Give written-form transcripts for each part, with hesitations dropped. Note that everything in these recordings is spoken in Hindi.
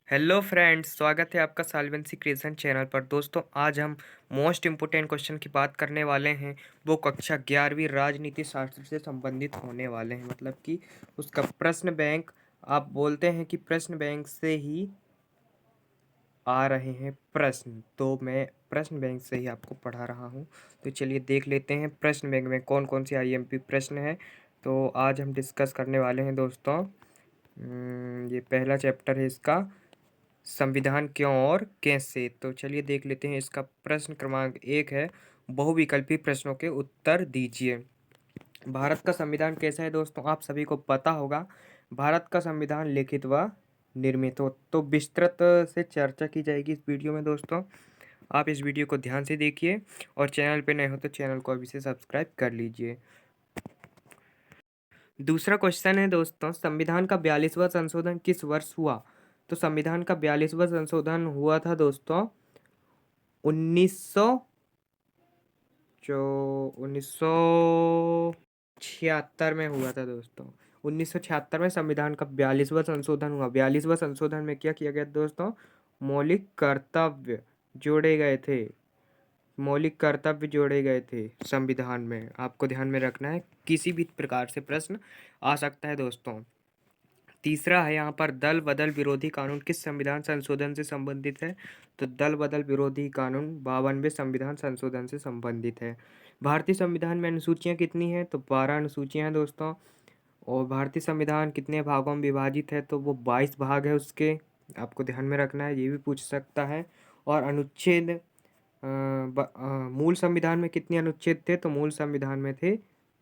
हेलो फ्रेंड्स, स्वागत है आपका साल्वेंसी क्रिएशन चैनल पर। दोस्तों, आज हम मोस्ट इम्पोर्टेंट क्वेश्चन की बात करने वाले हैं। वो कक्षा 11वीं राजनीति शास्त्र से संबंधित होने वाले हैं। मतलब कि उसका प्रश्न बैंक, आप बोलते हैं कि प्रश्न बैंक से ही आ रहे हैं प्रश्न, तो मैं प्रश्न बैंक से ही आपको पढ़ा रहा हूँ। तो चलिए देख लेते हैं प्रश्न बैंक में कौन कौन से आईएमपी प्रश्न है। तो आज हम डिस्कस करने वाले हैं दोस्तों। ये पहला चैप्टर है इसका, संविधान क्यों और कैसे। तो चलिए देख लेते हैं। इसका प्रश्न क्रमांक 1 है, बहुविकल्पी प्रश्नों के उत्तर दीजिए। भारत का संविधान कैसा है दोस्तों, आप सभी को पता होगा। भारत का संविधान लिखित व निर्मित हो, तो विस्तृत से चर्चा की जाएगी इस वीडियो में दोस्तों। आप इस वीडियो को ध्यान से देखिए और चैनल पे नए हो तो चैनल को अभी से सब्सक्राइब कर लीजिए। दूसरा क्वेश्चन है दोस्तों, संविधान का 42वां संशोधन किस वर्ष हुआ। तो संविधान का 42वां संशोधन हुआ था दोस्तों 1976 में हुआ था दोस्तों। 1976 में संविधान का 42वां संशोधन हुआ। 42वां संशोधन में क्या किया गया दोस्तों, मौलिक कर्तव्य जोड़े गए थे। मौलिक कर्तव्य जोड़े गए थे संविधान में। आपको ध्यान में रखना है, किसी भी प्रकार से प्रश्न आ सकता है दोस्तों। तीसरा है यहाँ पर, दल बदल विरोधी कानून किस संविधान संशोधन से संबंधित है। तो दल बदल विरोधी कानून 52वें संविधान संशोधन से संबंधित है। भारतीय संविधान में अनुसूचियाँ कितनी हैं, तो 12 अनुसूचियाँ हैं दोस्तों। और भारतीय संविधान कितने भागों में विभाजित है, तो वो 22 भाग है उसके। आपको ध्यान में रखना है, ये भी पूछ सकता है। और अनुच्छेद मूल संविधान में कितने अनुच्छेद थे, तो मूल संविधान में थे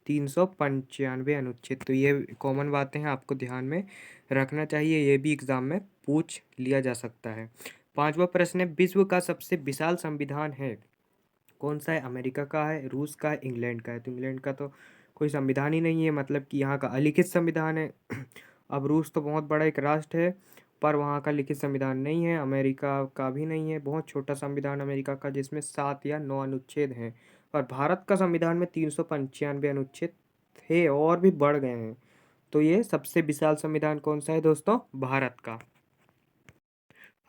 395 अनुच्छेद। तो ये कॉमन बातें हैं, आपको ध्यान में रखना चाहिए, ये भी एग्जाम में पूछ लिया जा सकता है। पांचवा प्रश्न है, विश्व का सबसे विशाल संविधान है कौन सा है। अमेरिका का है, रूस का है, इंग्लैंड का है। तो इंग्लैंड का तो कोई संविधान ही नहीं है, मतलब कि यहाँ का अलिखित संविधान है। अब रूस तो बहुत बड़ा एक राष्ट्र है, पर वहाँ का लिखित संविधान नहीं है। अमेरिका का भी नहीं है, बहुत छोटा संविधान अमेरिका का, जिसमें 7 या 9 अनुच्छेद हैं। पर भारत का संविधान में 395 अनुच्छेद थे और भी बढ़ गए हैं। तो ये सबसे विशाल संविधान कौन सा है दोस्तों, भारत का।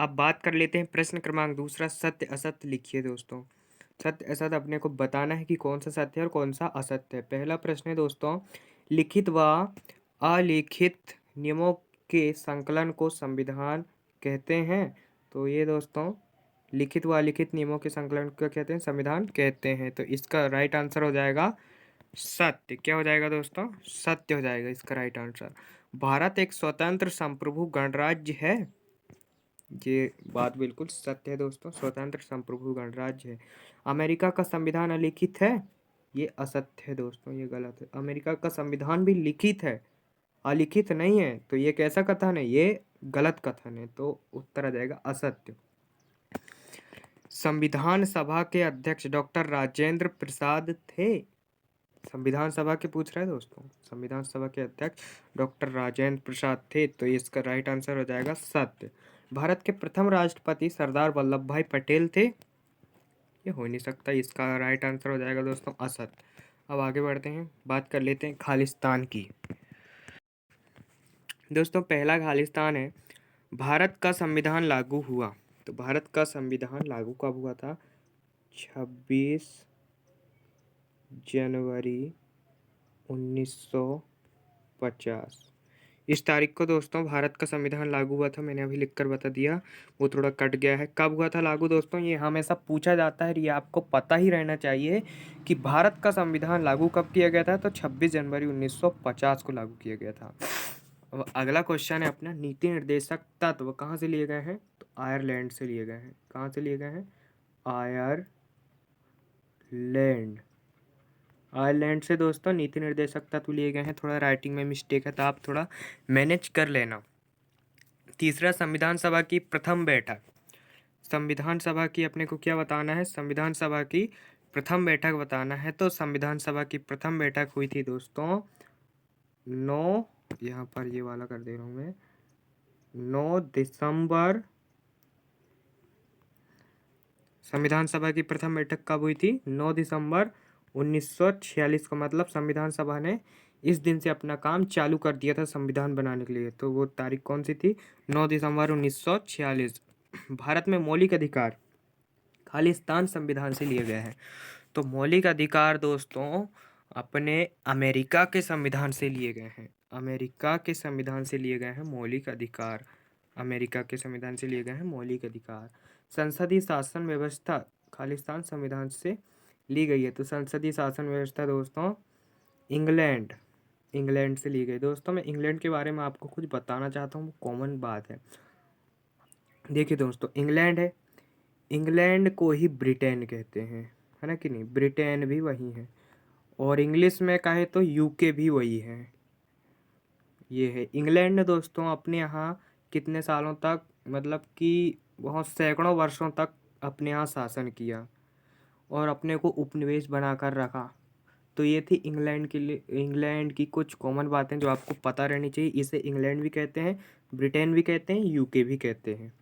अब बात कर लेते हैं प्रश्न क्रमांक दूसरा, सत्य असत्य लिखिए दोस्तों। सत्य असत्य अपने को बताना है कि कौन सा सत्य है और कौन सा असत्य है। पहला प्रश्न है दोस्तों, लिखित व अलिखित नियमों के संकलन को संविधान कहते हैं। तो ये दोस्तों, लिखित व अलिखित नियमों के संकलन को कहते हैं, संविधान कहते हैं। तो इसका राइट आंसर हो जाएगा सत्य। क्या हो जाएगा दोस्तों, सत्य हो जाएगा इसका राइट आंसर। भारत एक स्वतंत्र संप्रभु गणराज्य है, ये बात बिल्कुल सत्य है दोस्तों, स्वतंत्र संप्रभु गणराज्य है। अमेरिका का संविधान अलिखित है, ये असत्य है दोस्तों, ये गलत है। अमेरिका का संविधान भी लिखित है, अलिखित नहीं है। तो ये कैसा कथन है, ये गलत कथन है। तो उत्तर आ जाएगा असत्य। संविधान सभा के अध्यक्ष डॉक्टर राजेंद्र प्रसाद थे। संविधान सभा के पूछ रहे हैं दोस्तों, संविधान सभा के अध्यक्ष डॉक्टर राजेंद्र प्रसाद थे। तो इसका राइट आंसर हो जाएगा सत्य। भारत के प्रथम राष्ट्रपति सरदार वल्लभ भाई पटेल थे, ये हो नहीं सकता, इसका राइट आंसर हो जाएगा दोस्तों असत्य। अब आगे बढ़ते हैं, बात कर लेते हैं खालिस्तान की। दोस्तों, पहला खालिस्तान है, भारत का संविधान लागू हुआ। तो भारत का संविधान लागू कब हुआ था, 26 जनवरी 1950। इस तारीख को दोस्तों भारत का संविधान लागू हुआ था। मैंने अभी लिखकर बता दिया, वो थोड़ा कट गया है। कब हुआ था लागू दोस्तों, ये हमेशा पूछा जाता है, ये आपको पता ही रहना चाहिए कि भारत का संविधान लागू कब किया गया था। तो 26 जनवरी 1950 को लागू किया गया था। अब अगला क्वेश्चन है अपना, नीति निर्देशक तत्व कहाँ से लिए गए हैं। तो आयरलैंड से लिए गए हैं। कहाँ से लिए गए हैं, आयरलैंड। आयरलैंड से दोस्तों नीति निर्देशक तत्व लिए गए हैं। थोड़ा राइटिंग में मिस्टेक है, तो आप थोड़ा मैनेज कर लेना। तीसरा, संविधान सभा की प्रथम बैठक। संविधान सभा की अपने को क्या बताना है, संविधान सभा की प्रथम बैठक बताना है। तो संविधान सभा की प्रथम बैठक हुई थी दोस्तों 9, यहाँ पर ये वाला कर दे रहा हूँ मैं, 9 दिसंबर। संविधान सभा की प्रथम बैठक कब हुई थी, 9 दिसंबर 1946 को। मतलब संविधान सभा ने इस दिन से अपना काम चालू कर दिया था संविधान बनाने के लिए। तो वो तारीख कौन सी थी? 9 दिसंबर 1946। भारत में मौलिक अधिकार खालिस्तान संविधान से लिए गए हैं। तो मौलिक अधिकार दोस्तों अपने अमेरिका के संविधान से लिए गए हैं। अमेरिका के संविधान से लिए गए हैं मौलिक अधिकार। अमेरिका के संविधान से लिए गए हैं मौलिक अधिकार। संसदीय शासन व्यवस्था खालिस्तान संविधान से ली गई है। तो संसदीय शासन व्यवस्था दोस्तों इंग्लैंड इंग्लैंड से ली गई। दोस्तों मैं इंग्लैंड के बारे में आपको कुछ बताना चाहता हूँ, कॉमन बात है। देखिए दोस्तों, इंग्लैंड है, इंग्लैंड को ही ब्रिटेन कहते हैं, है ना कि नहीं? ब्रिटेन भी वही है, और इंग्लिश में कहे तो यूके भी वही है। ये है इंग्लैंड ने दोस्तों अपने यहाँ कितने सालों तक, मतलब कि बहुत सैकड़ों वर्षों तक अपने यहाँ शासन किया और अपने को उपनिवेश बनाकर रखा। तो ये थी इंग्लैंड के लिए, इंग्लैंड की कुछ कॉमन बातें जो आपको पता रहनी चाहिए। इसे इंग्लैंड भी कहते हैं, ब्रिटेन भी कहते हैं, यूके भी कहते हैं।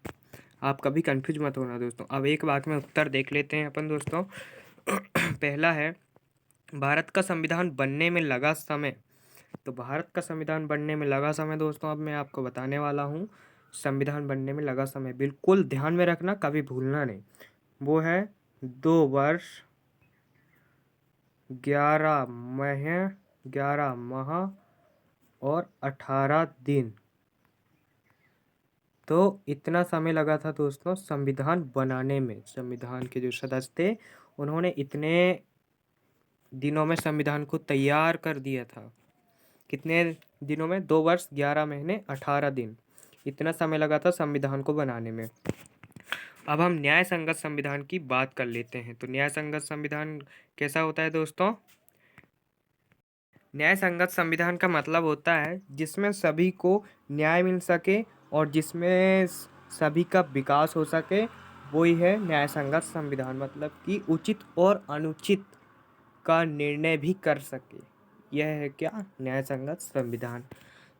आप कभी कंफ्यूज मत होना दोस्तों। अब एक बात में उत्तर देख लेते हैं अपन दोस्तों। पहला है भारत का संविधान बनने में लगा समय। तो भारत का संविधान बनने में लगा समय दोस्तों अब मैं आपको बताने वाला हूँ। संविधान बनने में लगा समय बिल्कुल ध्यान में रखना, कभी भूलना नहीं। वो है 2 वर्ष 11 माह और 18 दिन। तो इतना समय लगा था दोस्तों संविधान बनाने में। संविधान के जो सदस्य थे उन्होंने इतने दिनों में संविधान को तैयार कर दिया था। कितने दिनों में? 2 वर्ष 11 महीने 18 दिन। इतना समय लगा था संविधान को बनाने में। अब हम न्याय संगत संविधान की बात कर लेते हैं। तो न्याय संगत संविधान कैसा होता है दोस्तों? न्याय संगत संविधान का मतलब होता है जिसमें सभी को न्याय मिल सके और जिसमें सभी का विकास हो सके, वही है न्याय संगत संविधान। मतलब कि उचित और अनुचित का निर्णय भी कर सके, यह है क्या? न्याय संगत संविधान।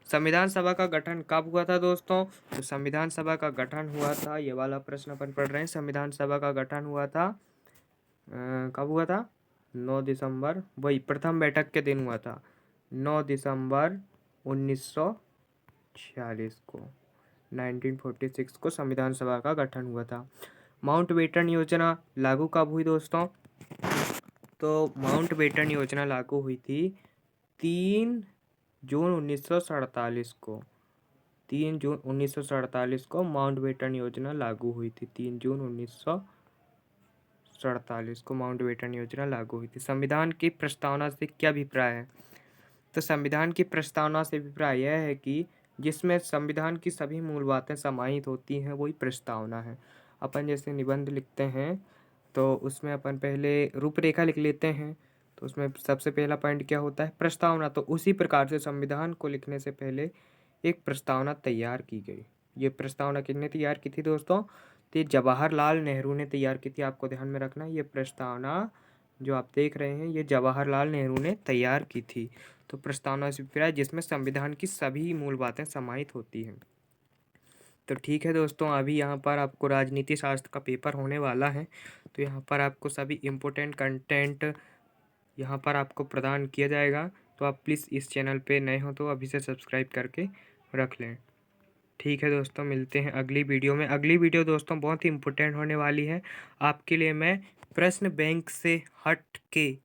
संविधान सभा का गठन कब हुआ था दोस्तों? तो संविधान सभा का गठन हुआ था, ये वाला प्रश्न अपन पढ़ रहे हैं। संविधान सभा का गठन हुआ था कब हुआ था? 9 दिसंबर, वही प्रथम बैठक के दिन हुआ था, 9 दिसंबर 1946 को, 1946 को संविधान सभा का गठन हुआ था। माउंटबेटन योजना लागू कब हुई दोस्तों? तो माउंटबेटन योजना लागू हुई थी 3 जून 1947 को। 3 जून 1947 को माउंटबेटन योजना लागू हुई थी। 3 जून 1947 को माउंटबेटन योजना लागू हुई थी। संविधान की प्रस्तावना से क्या अभिप्राय है? तो संविधान की प्रस्तावना से अभिप्राय यह है कि जिसमें संविधान की सभी मूल बातें समाहित होती हैं वही प्रस्तावना है। अपन जैसे निबंध लिखते हैं तो उसमें अपन पहले रूपरेखा लिख लेते हैं। तो उसमें सबसे पहला पॉइंट क्या होता है? प्रस्तावना। तो उसी प्रकार से संविधान को लिखने से पहले एक प्रस्तावना तैयार की गई। ये प्रस्तावना किसने तैयार की थी दोस्तों? तो जवाहरलाल नेहरू ने तैयार की थी। आपको ध्यान में रखना, ये प्रस्तावना जो आप देख रहे हैं ये जवाहरलाल नेहरू ने तैयार की थी। तो प्रस्तावना से अभिप्राय जिसमें संविधान की सभी मूल बातें समाहित होती हैं। तो ठीक है दोस्तों, अभी यहाँ पर आपको राजनीति शास्त्र का पेपर होने वाला है। तो यहाँ पर आपको सभी इम्पोर्टेंट कंटेंट यहाँ पर आपको प्रदान किया जाएगा। तो आप प्लीज़ इस चैनल पे नए हो तो अभी से सब्सक्राइब करके रख लें। ठीक है दोस्तों, मिलते हैं अगली वीडियो में। अगली वीडियो दोस्तों बहुत ही इम्पोर्टेंट होने वाली है आपके लिए। मैं प्रश्न बैंक से हट के,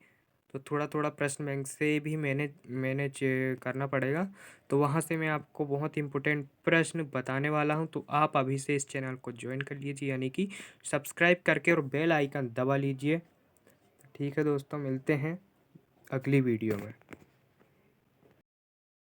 तो थोड़ा थोड़ा प्रश्न बैंक से भी मैनेज करना पड़ेगा। तो वहाँ से मैं आपको बहुत इम्पोर्टेंट प्रश्न बताने वाला हूँ। तो आप अभी से इस चैनल को ज्वाइन कर लीजिए, यानी कि सब्सक्राइब करके और बेल आइकन दबा लीजिए। ठीक है दोस्तों, मिलते हैं अगली वीडियो में।